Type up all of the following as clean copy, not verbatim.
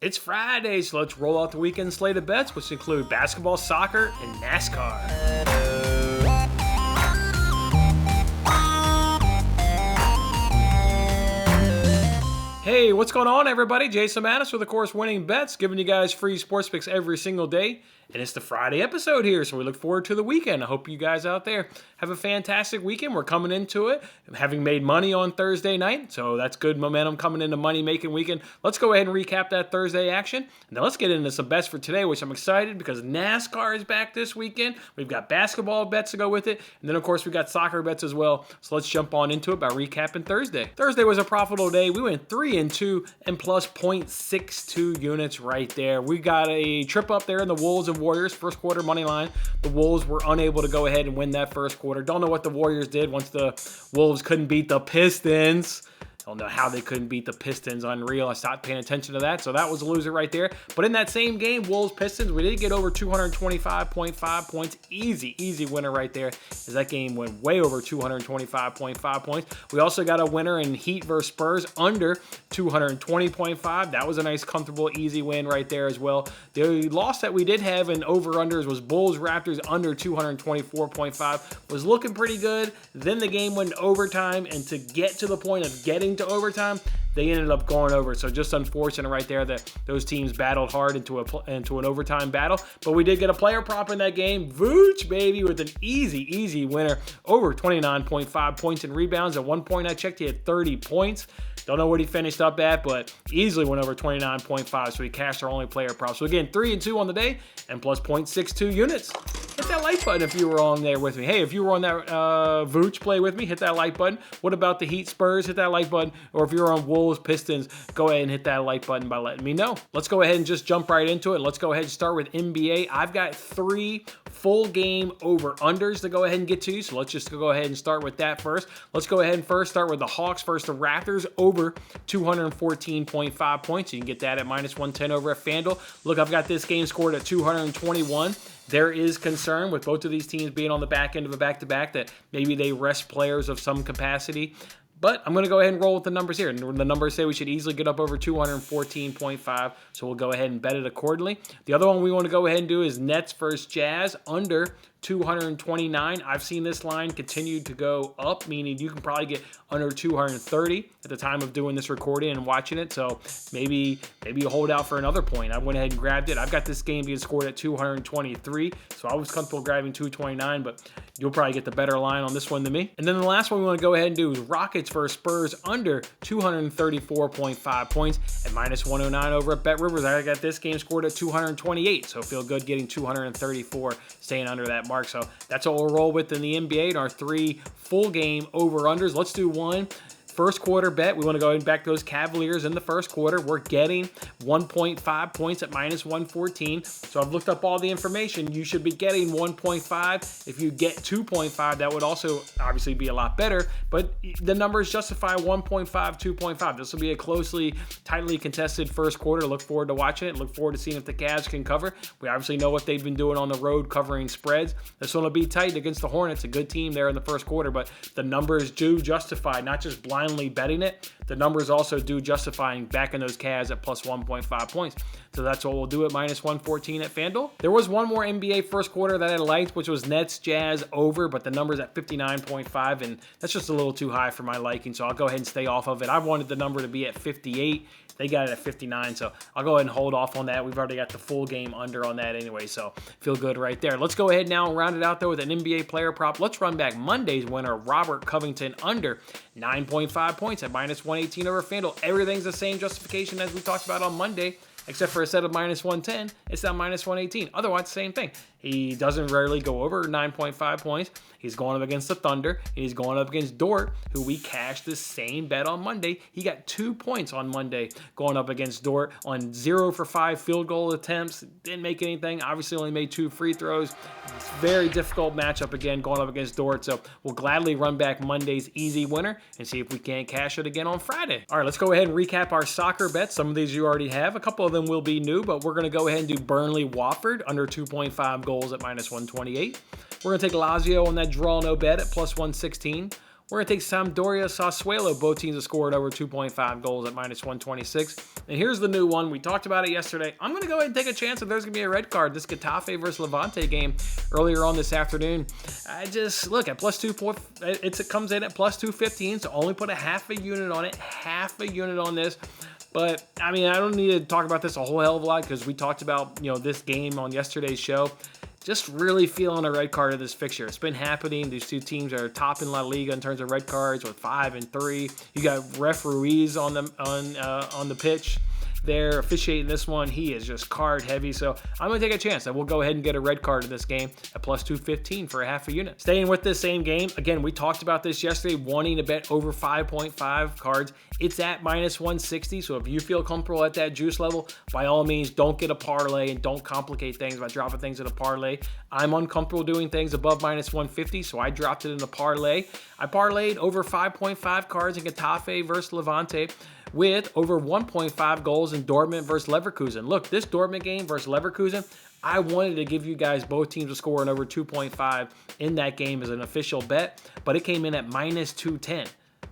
It's Friday, so let's roll out the weekend slate of bets, which include basketball, soccer, and NASCAR. Hey, what's going on, everybody? Jason Mattis with, of course, Winning Bets, giving you guys free sports picks every single day. And it's the Friday episode here, so we look forward to the weekend. I hope you guys out there have a fantastic weekend. We're coming into it, having made money on Thursday night, so that's good momentum coming into money-making weekend. Let's go ahead and recap that Thursday action, and then let's get into some bets for today, which I'm excited because NASCAR is back this weekend. We've got basketball bets to go with it, and then, of course, we got soccer bets as well. So let's jump on into it by recapping Thursday. Thursday was a profitable day. We went 3-2 and plus 0.62 units right there. We got a trip up there in the Wolves and Warriors first quarter money line. The Wolves were unable to go ahead and win that first quarter. Don't know what the Warriors did once the Wolves couldn't beat the Pistons. Don't know how they couldn't beat the Pistons. Unreal. I stopped paying attention to that, so that was a loser right there. But in that same game, Wolves-Pistons, we did get over 225.5 points. Easy winner right there, as that game went way over 225.5 points. We also got a winner in Heat versus Spurs under 220.5. That was a nice, comfortable, easy win right there as well. The loss that we did have in over-unders was Bulls-Raptors under 224.5. Was looking pretty good. Then the game went overtime, and to get to the point of getting to overtime, they ended up going over. So just unfortunate right there that those teams battled hard into an overtime battle. But we did get a player prop in that game. Vooch, baby, with an easy winner. Over 29.5 points and rebounds. At one point I checked, he had 30 points. Don't know what he finished up at, but easily went over 29.5. So he cashed our only player prop. So again, 3-2 on the day and plus 0.62 units. Hit that like button if you were on there with me. Hey, if you were on that Vooch play with me, hit that like button. What about the Heat Spurs? Hit that like button. Or if you're on Wolves Pistons, go ahead and hit that like button by letting me know. Let's go ahead and just jump right into it. Let's go ahead and start with NBA. I've got 3 full game over-unders to go ahead and get to you. So let's just go ahead and start with that first. Let's go ahead and first start with the Hawks versus the Raptors over 214.5 points. You can get that at minus 110 over at FanDuel. Look, I've got this game scored at 221. There is concern with both of these teams being on the back end of a back-to-back that maybe they rest players of some capacity. But I'm going to go ahead and roll with the numbers here. The numbers say we should easily get up over 214.5, so we'll go ahead and bet it accordingly. The other one we want to go ahead and do is Nets versus Jazz under 229. I've seen this line continue to go up, meaning you can probably get under 230 at the time of doing this recording and watching it. So maybe you hold out for another point. I went ahead and grabbed it. I've got this game being scored at 223, so I was comfortable grabbing 229, but you'll probably get the better line on this one than me. And then the last one we want to go ahead and do is Rockets versus Spurs under 234.5 points at minus 109 over at BetRivers. I got this game scored at 228, so feel good getting 234, staying under that mark. So that's what we'll roll with in the NBA and our 3 full game over-unders. Let's do one. First quarter bet, we want to go ahead and back those Cavaliers in the first quarter. We're getting 1.5 points at minus 114. So I've looked up all the information. You should be getting 1.5. If you get 2.5, that would also obviously be a lot better. But the numbers justify 1.5, 2.5. This will be a tightly contested first quarter. Look forward to watching it. Look forward to seeing if the Cavs can cover. We obviously know what they've been doing on the road covering spreads. This one will be tight against the Hornets. A good team there in the first quarter, but the numbers do justify not just blindly betting it. The numbers also do justifying backing those Cavs at plus 1.5 points. So that's what we'll do at minus 114 at FanDuel. There was one more NBA first quarter that I liked, which was Nets Jazz over, but the number's at 59.5, and that's just a little too high for my liking, so I'll go ahead and stay off of it. I wanted the number to be at 58. They got it at 59, so I'll go ahead and hold off on that. We've already got the full game under on that anyway, so feel good right there. Let's go ahead now and round it out, though, with an NBA player prop. Let's run back Monday's winner, Robert Covington, under 9.5 points at minus 118 over FanDuel. Everything's the same justification as we talked about on Monday, except for a set of minus 110, it's at minus 118. Otherwise, same thing. He doesn't rarely go over 9.5 points. He's going up against the Thunder, and he's going up against Dort, who we cashed the same bet on Monday. He got 2 points on Monday going up against Dort on 0 for 5 field goal attempts. Didn't make anything. Obviously only made 2 free throws. It's a very difficult matchup again going up against Dort. So we'll gladly run back Monday's easy winner and see if we can't cash it again on Friday. All right, let's go ahead and recap our soccer bets. Some of these you already have. A couple of them will be new, but we're going to go ahead and do Burnley-Watford under 2.5 goals at minus 128. We're going to take Lazio on that draw no bet at plus 116. We're going to take Sampdoria Sassuolo, both teams to score over 2.5 goals at minus 126. And here's the new one. We talked about it yesterday. I'm going to go ahead and take a chance that there's going to be a red card. This Getafe versus Levante game earlier on this afternoon. I just, look, at plus 2, it comes in at plus 215, so only put a half a unit on it. Half a unit on this. But, I mean, I don't need to talk about this a whole hell of a lot because we talked about, this game on yesterday's show. Just really feeling a red card of this fixture. It's been happening. These two teams are top in La Liga in terms of red cards with 5 and 3. You got referees on the pitch. They're officiating this one. He is just card heavy. So I'm going to take a chance that we'll go ahead and get a red card in this game at plus 215 for a half a unit. Staying with this same game, again, we talked about this yesterday, wanting to bet over 5.5 cards. It's at minus 160. So if you feel comfortable at that juice level, by all means, don't get a parlay and don't complicate things by dropping things in a parlay. I'm uncomfortable doing things above minus 150, so I dropped it in a parlay. I parlayed over 5.5 cards in Getafe versus Levante, with over 1.5 goals in Dortmund versus Leverkusen. Look, this Dortmund game versus Leverkusen, I wanted to give you guys both teams to score in over 2.5 in that game as an official bet, but it came in at minus 210.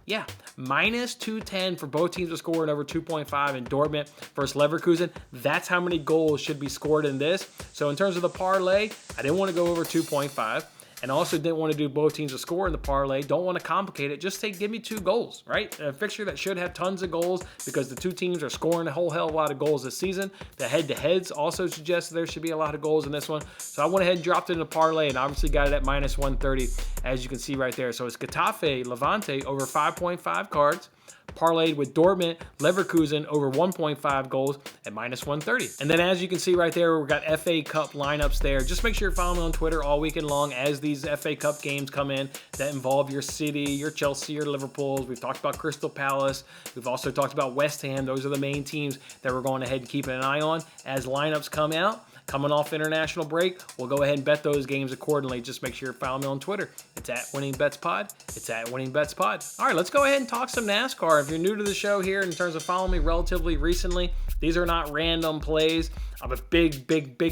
Yeah, minus 210 for both teams to score in over 2.5 in Dortmund versus Leverkusen. That's how many goals should be scored in this. So in terms of the parlay, I didn't want to go over 2.5. And also didn't want to do both teams to score in the parlay. Don't want to complicate it. Just give me 2 goals, right? A fixture that should have tons of goals because the two teams are scoring a whole hell of a lot of goals this season. The head-to-heads also suggest there should be a lot of goals in this one. So I went ahead and dropped it in the parlay and obviously got it at minus 130, as you can see right there. So it's Getafe, Levante over 5.5 cards. Parlayed with Dortmund, Leverkusen over 1.5 goals at minus 130. And then as you can see right there, we've got FA Cup lineups there. Just make sure you're following me on Twitter all weekend long as these FA Cup games come in that involve your City, your Chelsea, your Liverpools. We've talked about Crystal Palace. We've also talked about West Ham. Those are the main teams that we're going ahead and keeping an eye on as lineups come out. Coming off international break, we'll go ahead and bet those games accordingly. Just make sure you're following me on Twitter. It's at Winning Bets Pod. It's at Winning Bets Pod. All right, let's go ahead and talk some NASCAR. If you're new to the show here in terms of following me relatively recently, these are not random plays. I'm a big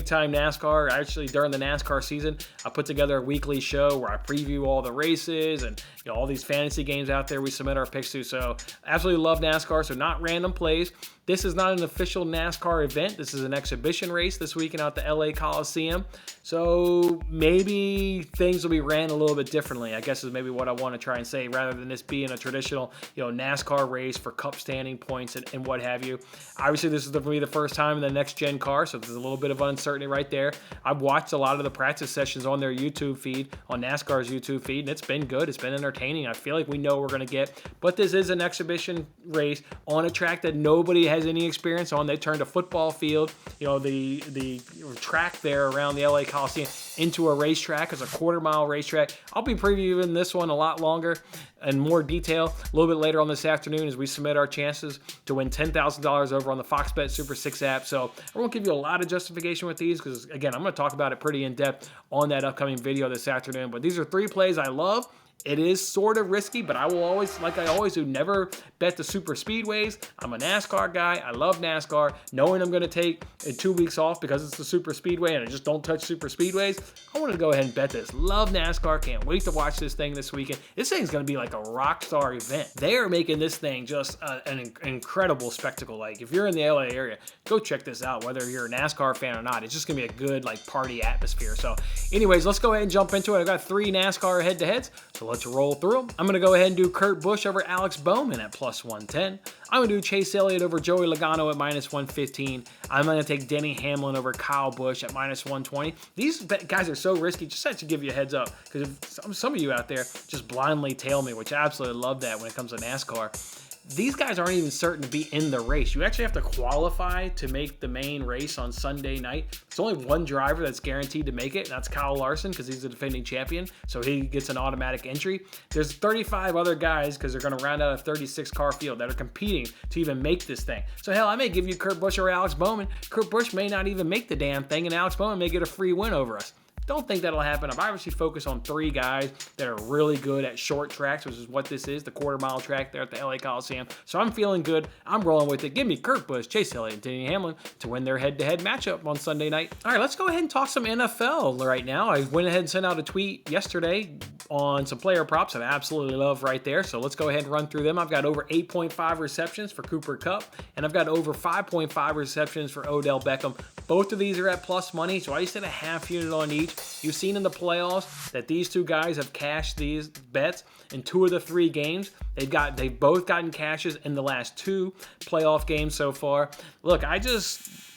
time NASCAR. Actually, during the NASCAR season, I put together a weekly show where I preview all the races and all these fantasy games out there we submit our picks to. So absolutely love NASCAR. So not random plays. This is not an official NASCAR event. This is an exhibition race this weekend out the LA Coliseum. So maybe things will be ran a little bit differently, I guess is maybe what I want to try and say, rather than this being a traditional NASCAR race for cup standing points and what have you. Obviously, this is for me the first time in the next gen car, so there's a little bit of uncertainty right there. I've watched a lot of the practice sessions on their YouTube feed, on NASCAR's YouTube feed, and it's been good. It's been entertaining. I feel like we know what we're going to get. But this is an exhibition race on a track that nobody has any experience on. They turned a football field, the track there around the LA Coliseum into a racetrack as a quarter-mile racetrack. I'll be previewing this one a lot longer and more detail a little bit later on this afternoon as we submit our chances to win $10,000 over on the Fox Bet Super 6 app. So I won't give you a lot of justification with these because, again, I'm going to talk about it pretty in-depth on that upcoming video this afternoon. But these are 3 plays I love. It is sort of risky, but I will always, like I always do, never bet the super speedways. I'm a NASCAR guy. I love NASCAR. Knowing I'm going to take 2 weeks off because it's the super speedway and I just don't touch super speedways, I wanted to go ahead and bet this. Love NASCAR. Can't wait to watch this thing this weekend. This thing's going to be like a rock star event. They are making this thing just an incredible spectacle. Like, if you're in the LA area, go check this out, whether you're a NASCAR fan or not. It's just going to be a good, party atmosphere. So, anyways, let's go ahead and jump into it. I've got 3 NASCAR head-to-heads, so let's roll through them. I'm going to go ahead and do Kurt Busch over Alex Bowman at plus 110. I'm going to do Chase Elliott over Joey Logano at minus 115. I'm going to take Denny Hamlin over Kyle Busch at minus 120. These guys are so risky. Just have to give you a heads up, because some of you out there just blindly tail me, which I absolutely love that when it comes to NASCAR. These guys aren't even certain to be in the race. You actually have to qualify to make the main race on Sunday night. There's only one driver that's guaranteed to make it, and that's Kyle Larson, because he's the defending champion, so he gets an automatic entry. There's 35 other guys, because they're going to round out a 36-car field, that are competing to even make this thing. So hell, I may give you Kurt Busch or Alex Bowman. Kurt Busch may not even make the damn thing, and Alex Bowman may get a free win over us. Don't think that'll happen. I've obviously focused on 3 guys that are really good at short tracks, which is what this is, the quarter-mile track there at the LA Coliseum. So I'm feeling good. I'm rolling with it. Give me Kurt Busch, Chase Elliott, and Denny Hamlin to win their head-to-head matchup on Sunday night. All right, let's go ahead and talk some NFL right now. I went ahead and sent out a tweet yesterday on some player props that I absolutely love right there. So let's go ahead and run through them. I've got over 8.5 receptions for Cooper Kupp, and I've got over 5.5 receptions for Odell Beckham. Both of these are at plus money, so I just did a half unit on each. You've seen in the playoffs that these two guys have cashed these bets in 2 of the 3 games. They've both gotten cashes in the last 2 playoff games so far. Look,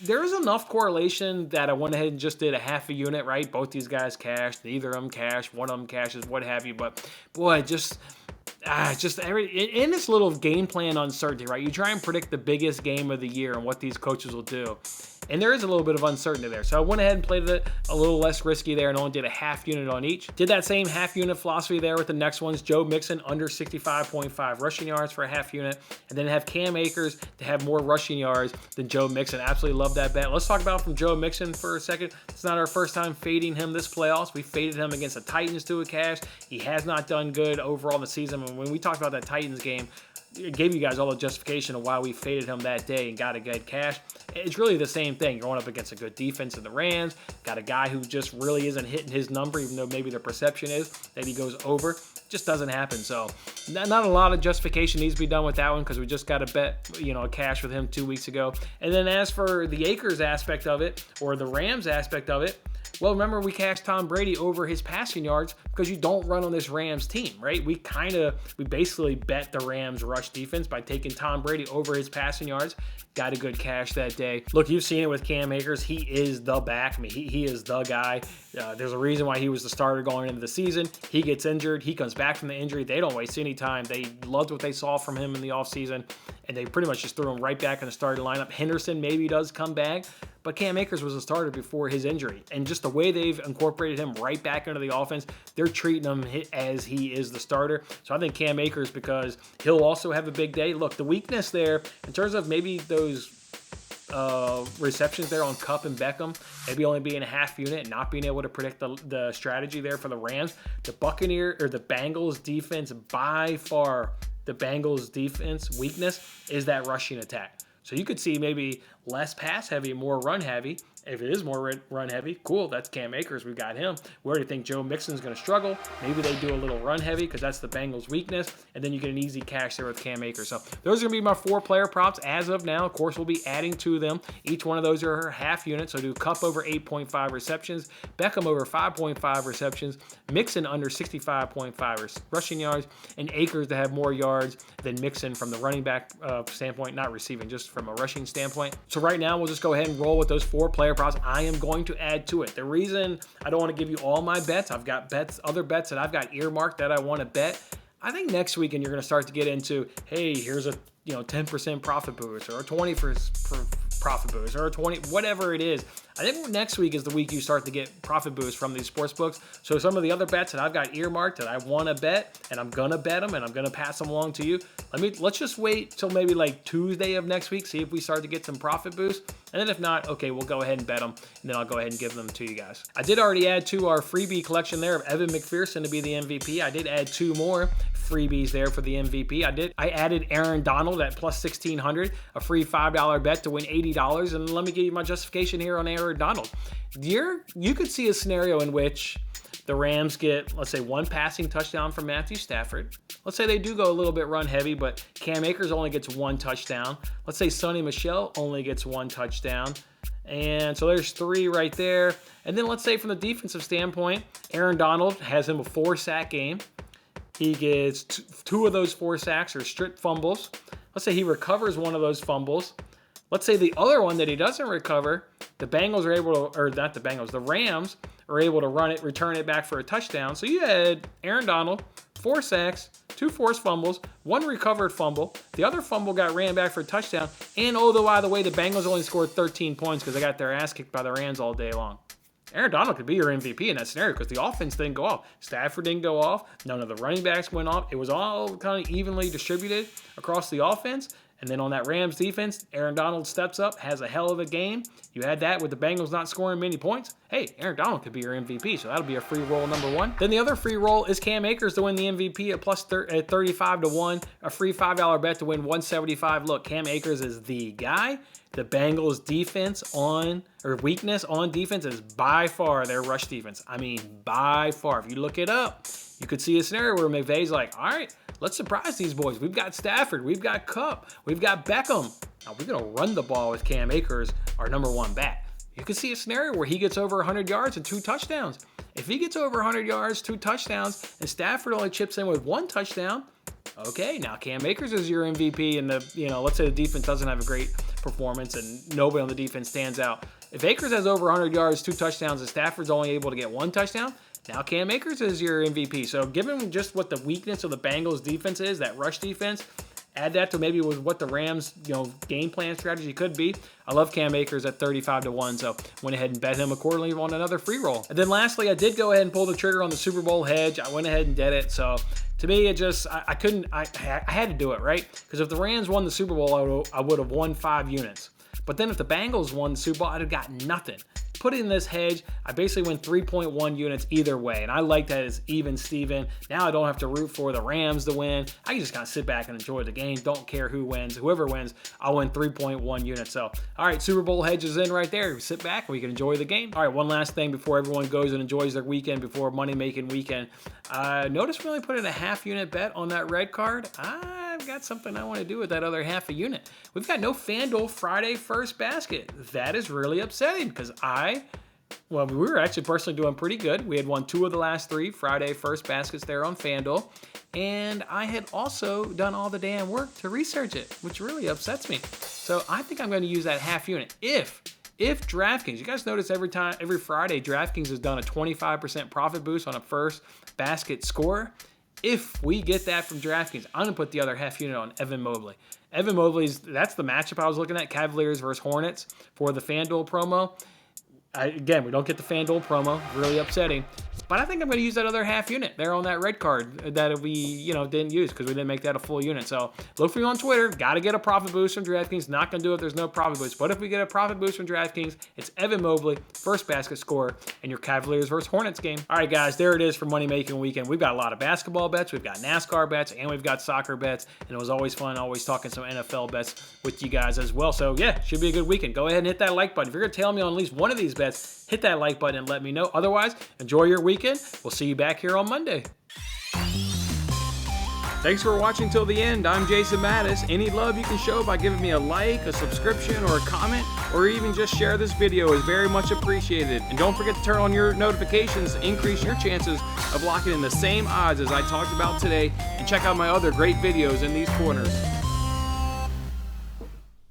there's enough correlation that I went ahead and just did a half a unit, right? Both these guys cashed, neither of them cashed, one of them cashes, what have you. But boy, in this little game plan uncertainty, right? You try and predict the biggest game of the year and what these coaches will do. And there is a little bit of uncertainty there. So I went ahead and played it a little less risky there and only did a half unit on each. Did that same half unit philosophy there with the next ones. Joe Mixon under 65.5 rushing yards for a half unit. And then have Cam Akers to have more rushing yards than Joe Mixon. Absolutely love that bet. Let's talk about from Joe Mixon for a second. It's not our first time fading him this playoffs. We faded him against the Titans to a cash. He has not done good overall in the season. And when we talked about that Titans game, it gave you guys all the justification of why we faded him that day and got a good cash. It's really the same thing. You're going up against a good defense in the Rams, got a guy who just really isn't hitting his number, even though maybe the perception is that he goes over. Just doesn't happen. So not a lot of justification needs to be done with that one because we just got a bet, a cash with him 2 weeks ago. And then as for the Akers aspect of it, or the Rams aspect of it, well, remember we cashed Tom Brady over his passing yards because you don't run on this Rams team, right? We basically bet the Rams rush defense by taking Tom Brady over his passing yards. Got a good cash that day. Look, you've seen it with Cam Akers. He is the back. I mean, he is the guy. There's a reason why he was the starter going into the season. He gets injured. He comes back from the injury. They don't waste any time. They loved what they saw from him in the offseason, and they pretty much just threw him right back in the starting lineup. Henderson maybe does come back, but Cam Akers was a starter before his injury. And just the way they've incorporated him right back into the offense, they're treating him as he is the starter. So I think Cam Akers, because he'll also have a big day. Look, the weakness there, in terms of maybe those receptions there on Kupp and Beckham, maybe only being a half unit and not being able to predict the strategy there for the Rams. The Bengals defense, by far, the Bengals defense weakness is that rushing attack. So you could see maybe less pass heavy, more run heavy. If it is more run heavy, cool, that's Cam Akers. We've got him. We already think Joe Mixon's going to struggle. Maybe they do a little run heavy because that's the Bengals' weakness. And then you get an easy cash there with Cam Akers. So those are going to be my 4 player props as of now. Of course, we'll be adding to them. Each one of those are half units. So do Kupp over 8.5 receptions, Beckham over 5.5 receptions, Mixon under 65.5 rushing yards, and Akers to have more yards than Mixon from the running back standpoint, not receiving, just from a rushing standpoint. So right now, we'll just go ahead and roll with those 4 player props. I am going to add to it. The reason I don't want to give you all my bets, I've got other bets that I've got earmarked that I want to bet. I think next weekend you're going to start to get into, hey, here's a 10% profit boost or a 20% profit boost or a 20, whatever it is. I think next week is the week you start to get profit boosts from these sports books. So some of the other bets that I've got earmarked that I want to bet, and I'm going to bet them, and I'm going to pass them along to you. Let's just wait till maybe like Tuesday of next week, see if we start to get some profit boosts. And then if not, okay, we'll go ahead and bet them, and then I'll go ahead and give them to you guys. I did already add to our freebie collection there of Evan McPherson to be the MVP. I did add 2 more freebies there for the MVP. I added Aaron Donald at plus 1,600, a free $5 bet to win $80. And let me give you my justification here on Aaron Donald. You could see a scenario in which the Rams get, let's say, 1 passing touchdown from Matthew Stafford. Let's say they do go a little bit run heavy, but Cam Akers only gets 1 touchdown. Let's say Sonny Michel only gets 1 touchdown. And so there's 3 right there. And then let's say from the defensive standpoint, Aaron Donald has him a 4-sack game. He gets 2 of those 4 sacks are stripped fumbles. Let's say he recovers 1 of those fumbles. Let's say the other one that he doesn't recover, the Rams are able to return it back for a touchdown. So you had Aaron Donald, 4 sacks, 2 forced fumbles, 1 recovered fumble. The other fumble got ran back for a touchdown. And by the way, the Bengals only scored 13 points because they got their ass kicked by the Rams all day long. Aaron Donald could be your MVP in that scenario because the offense didn't go off. Stafford didn't go off. None of the running backs went off. It was all kind of evenly distributed across the offense. And then on that Rams defense, Aaron Donald steps up, has a hell of a game. You had that with the Bengals not scoring many points. Hey, Aaron Donald could be your MVP, so that'll be a free roll number 1. Then the other free roll is Cam Akers to win the MVP at plus 35 to 1, a free $5 bet to win 175. Look, Cam Akers is the guy. The Bengals weakness on defense is by far their rush defense. I mean, by far. If you look it up, you could see a scenario where McVay's like, all right, let's surprise these boys. We've got Stafford, we've got Kupp, we've got Beckham. Now we're going to run the ball with Cam Akers, our number one back. You could see a scenario where he gets over 100 yards and 2 touchdowns. If he gets over 100 yards, 2 touchdowns, and Stafford only chips in with 1 touchdown, okay, now Cam Akers is your MVP, and let's say the defense doesn't have a great performance and nobody on the defense stands out. If Akers has over 100 yards, 2 touchdowns, and Stafford's only able to get 1 touchdown, now Cam Akers is your MVP. So given just what the weakness of the Bengals defense is, that rush defense, add that to maybe what the Rams, game plan strategy could be. I love Cam Akers at 35-1, so went ahead and bet him accordingly on another free roll. And then lastly, I did go ahead and pull the trigger on the Super Bowl hedge. I went ahead and did it. So to me, it just, I had to do it, right? Because if the Rams won the Super Bowl, I would have won 5 units. But then if the Bengals won the Super Bowl, I'd have got nothing. Put in this hedge, I basically win 3.1 units either way, and I like that as even Steven. Now I don't have to root for the Rams to win. I can just kind of sit back and enjoy the game. Don't care who wins. Whoever wins, I'll win 3.1 units. So, all right, Super Bowl hedge is in right there. Sit back and we can enjoy the game. All right, one last thing before everyone goes and enjoys their weekend, before money-making weekend. Notice we only put in a half-unit bet on that red card. I've got something I want to do with that other half a unit. We've got no FanDuel Friday first basket. That is really upsetting because we were actually personally doing pretty good. We had won 2 of the last 3 Friday first baskets there on FanDuel. And I had also done all the damn work to research it, which really upsets me. So I think I'm going to use that half unit. If DraftKings, you guys notice every Friday, DraftKings has done a 25% profit boost on a first basket score. If we get that from DraftKings, I'm going to put the other half unit on Evan Mobley. Evan Mobley's, that's the matchup I was looking at, Cavaliers versus Hornets for the FanDuel promo. Again, we don't get the FanDuel promo, really upsetting. But I think I'm going to use that other half unit there on that red card that we, didn't use because we didn't make that a full unit. So look for me on Twitter. Got to get a profit boost from DraftKings. Not going to do it if there's no profit boost. But if we get a profit boost from DraftKings, it's Evan Mobley, first basket scorer, and your Cavaliers versus Hornets game. All right, guys, there it is for Money Making Weekend. We've got a lot of basketball bets. We've got NASCAR bets, and we've got soccer bets. And it was always fun, always talking some NFL bets with you guys as well. So, yeah, should be a good weekend. Go ahead and hit that like button. If you're going to tail me on at least one of these bets, hit that like button and let me know. Otherwise, enjoy your weekend. We'll see you back here on Monday. Thanks for watching till the end. I'm Jason Mattis. Any love you can show by giving me a like, a subscription, or a comment, or even just share this video is very much appreciated. And don't forget to turn on your notifications to increase your chances of locking in the same odds as I talked about today. And check out my other great videos in these corners.